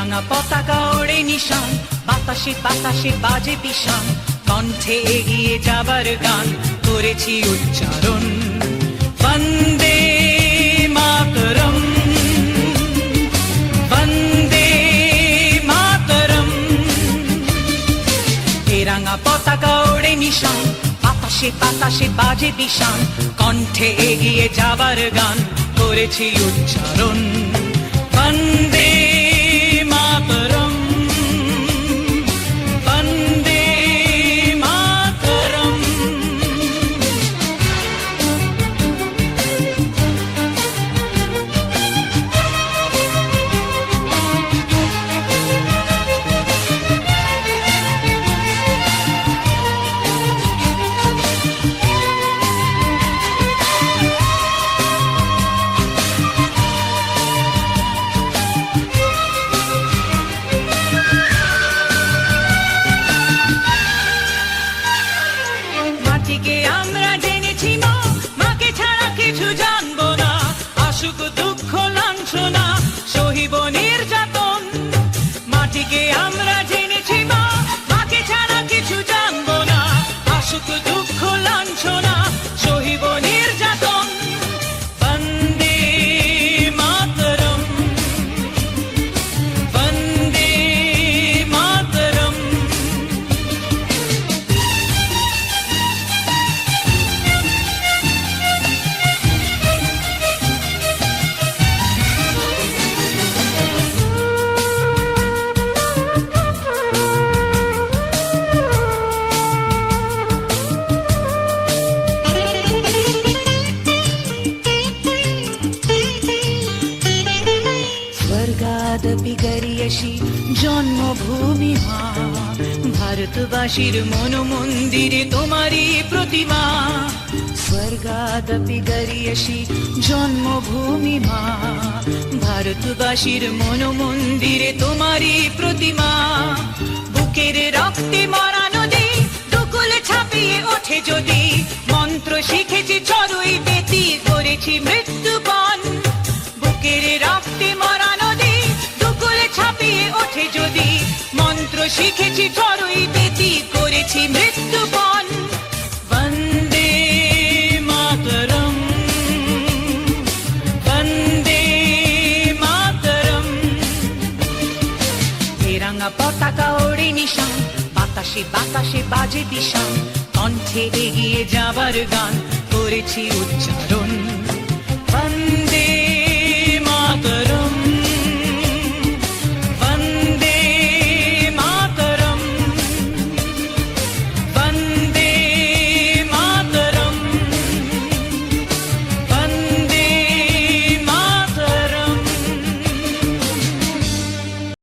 রাঙা পতাকা ওড়ে নিশান, বাতাসে বাতাসে বাজে পিশান, কণ্ঠে এগিয়ে যাবার গান করেছি উচ্চারণ। বন্দে মাতরম, বন্দে মাতরম। এ রাঙা পতাকা ওড়ে নিশান, বাতাসে বাতাসে বাজে পিশান, কণ্ঠে এগিয়ে যাবার গান করেছি উচ্চারণ। বন্দে মাতরম, বন্দে মাতরম। মাটিকে আমরা জেনেছি মা, মাকে ছাড়া কিছু জানবো না। আসুক দুঃখ লাঞ্ছনা, সহিব নির্যাতন। মাটিকে আমরা জেনেছি মা, মাকে ছাড়া কিছু জানবো না। আসুক দুঃখ লাঞ্ছনা, সহিব নির্যাতন। বন্দে মাতরম, বন্দে মাতরম। স্বর্গাদপি গরিয়সী জন্মভূমি মা, ভারতবাসীর মন মন্দিরে তোমারই প্রতিমা। স্বর্গাদপি গরিয়সী জন্মভূমি মা, ভারতবাসীর মন মন্দিরে তোমারই প্রতিমা। বুকের রক্তে মরা নদী, দুকুলে ছাপিয়ে ওঠে যদি, মন্ত্র শিখেছি চড়ুই বেতি, করেছি মৃত্যুপণ। বুকের রক্তে মরা নদী, দুকুলে ছাপিয়ে ওঠে যদি, মন্ত্র শিখেছি চড়ুই বেতি, করেছি মৃত্যুপণ। বন্দে মাতরম, বন্দে মাতরম। এ রাঙা পতাকা ওড়ে নিশান, বাতাসে বাতাসে বাজে পিশান, কণ্ঠে এগিয়ে যাবার গান করেছি উচ্চারণ।